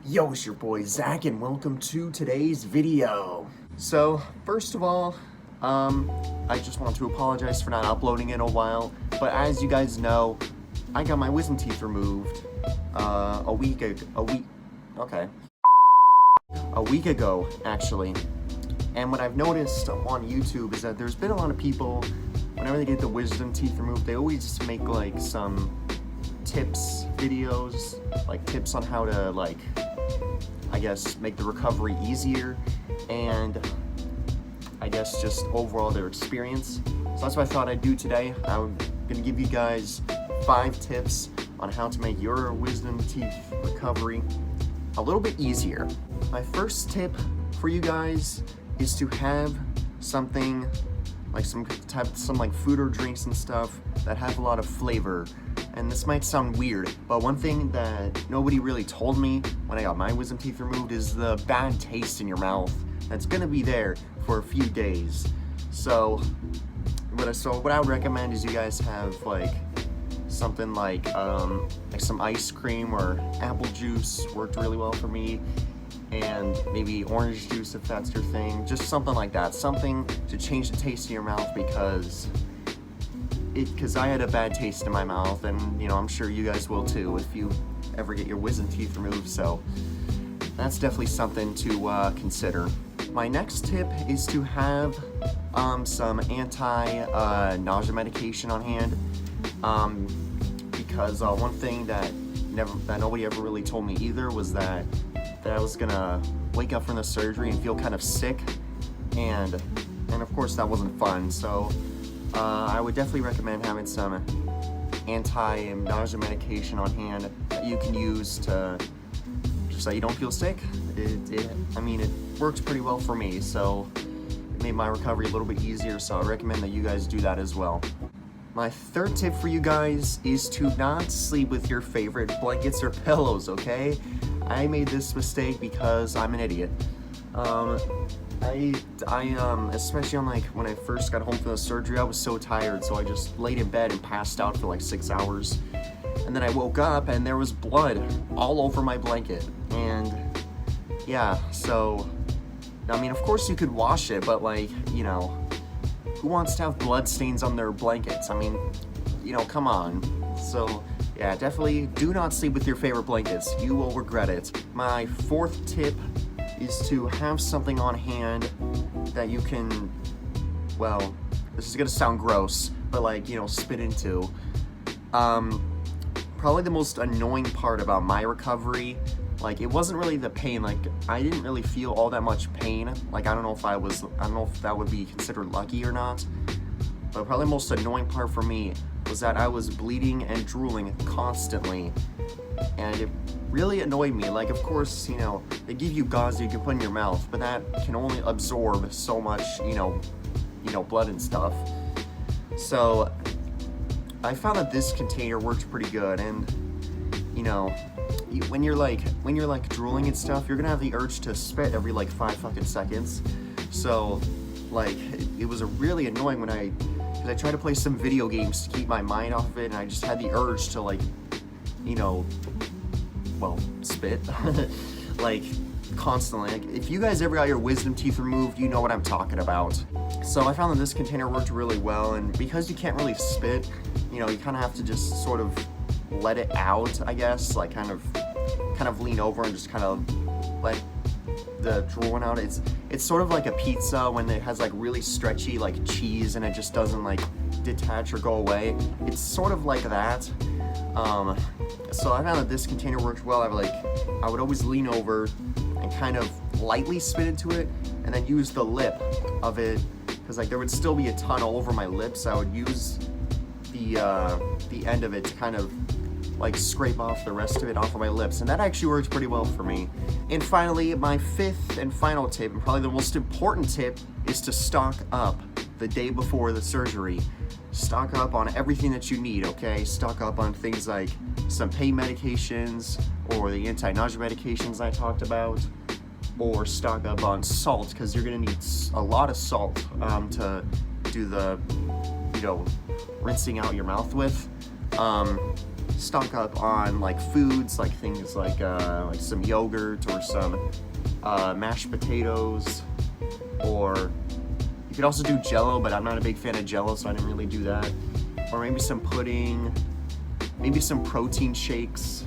Yo, it's your boy Zach, and welcome to today's video. So, first of all, I just want to apologize for not uploading in a while, but as you guys know, I got my wisdom teeth removed, a week ago, actually. And what I've noticed on YouTube is that there's been a lot of people, whenever they get the wisdom teeth removed, they always make like some tips videos, like tips on how to I guess make the recovery easier, and I guess just overall their experience. So that's what I thought I'd do today. I'm gonna give you guys 5 tips on how to make your wisdom teeth recovery a little bit easier. My first tip for you guys is to have something like some food or drinks and stuff that have a lot of flavor. And this might sound weird, but one thing that nobody really told me when I got my wisdom teeth removed is the bad taste in your mouth that's gonna be there for a few days. So what I would recommend is you guys have like something like some ice cream or apple juice worked really well for me, and maybe orange juice if that's your thing. Just something like that, something to change the taste in your mouth, because I had a bad taste in my mouth, and I'm sure you guys will too if you ever get your wisdom teeth removed. So that's definitely something to consider. My next tip is to have some anti-nausea medication on hand, because one thing that nobody ever really told me either was that I was gonna wake up from the surgery and feel kind of sick, and of course that wasn't fun. So I would definitely recommend having some anti-nausea medication on hand that you can use to just so you don't feel sick. It works pretty well for me, so it made my recovery a little bit easier, so I recommend that you guys do that as well. My third tip for you guys is to not sleep with your favorite blankets or pillows, okay? I made this mistake because I'm an idiot. Especially on when I first got home from the surgery, I was so tired, so I just laid in bed and passed out for like 6 hours. And then I woke up and there was blood all over my blanket. And yeah, so, of course you could wash it, but who wants to have blood stains on their blankets? Come on. So yeah, definitely do not sleep with your favorite blankets. You will regret it. My fourth tip is to have something on hand that you can, well, this is gonna sound gross, but spit into. Probably the most annoying part about my recovery, it wasn't really the pain. I didn't really feel all that much pain. I don't know if that would be considered lucky or not, but probably the most annoying part for me was that I was bleeding and drooling constantly, and it really annoyed me. Of course, they give you gauze you can put in your mouth, but that can only absorb so much, blood and stuff. So I found that this container works pretty good, and when you're drooling and stuff, you're gonna have the urge to spit every 5 fucking seconds. So it was really annoying because I tried to play some video games to keep my mind off of it, and I just had the urge to spit constantly. If you guys ever got your wisdom teeth removed, you know what I'm talking about. So I found that this container worked really well, and because you can't really spit, you kind of have to just sort of let it out, I guess, kind of lean over and just kind of let the drooling out. It's sort of like a pizza when it has really stretchy cheese and it just doesn't detach or go away. It's sort of like that. So I found that this container worked well. I would always lean over and kind of lightly spit into it, and then use the lip of it, because there would still be a ton all over my lips. I would use the end of it to kind of scrape off the rest of it off of my lips, and that actually worked pretty well for me. And finally, my fifth and final tip, and probably the most important tip, is to stock up the day before the surgery. Stock up on everything that you need, okay? Stock up on things like some pain medications, or the anti-nausea medications I talked about, or stock up on salt, because you're gonna need a lot of salt to do the, rinsing out your mouth with. stock up on like foods, like things like some yogurt or some mashed potatoes, or you could also do Jell-O, but I'm not a big fan of Jell-O, so I didn't really do that. Or maybe some pudding, maybe some protein shakes,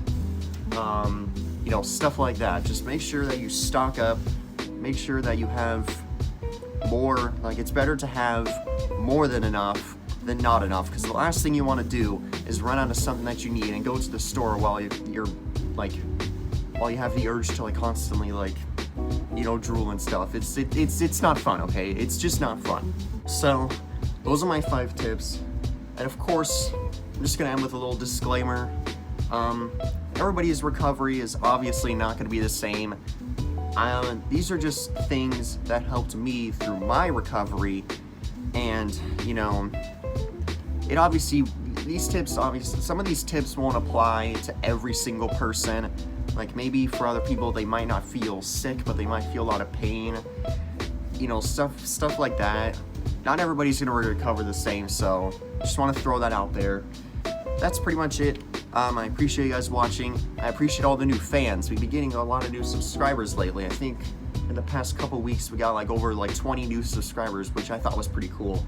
you know, stuff like that. Just make sure that you stock up, make sure that you have more. Like, it's better to have more than enough than not enough, because the last thing you want to do is run out of something that you need and go to the store while you have the urge to like constantly like, you know, drool and stuff. It's not fun, okay? It's just not fun. So those are my 5 tips. And of course, I'm just gonna end with a little disclaimer. Everybody's recovery is obviously not gonna be the same. These are just things that helped me through my recovery, and you know, some of these tips won't apply to every single person. Like, maybe for other people they might not feel sick, but they might feel a lot of pain, you know, stuff like that. Not everybody's gonna recover the same, so just want to throw that out there. That's pretty much it. I appreciate you guys watching. I appreciate all the new fans. We've been getting a lot of new subscribers lately. I think in the past couple weeks we got like over like 20 new subscribers, which I thought was pretty cool.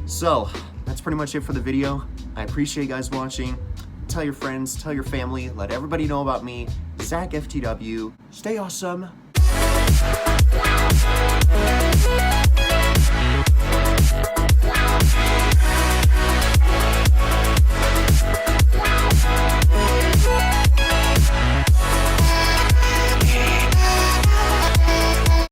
So that's pretty much it for the video. I appreciate you guys watching. Tell your friends, tell your family, let everybody know about me, Zach FTW. Stay awesome.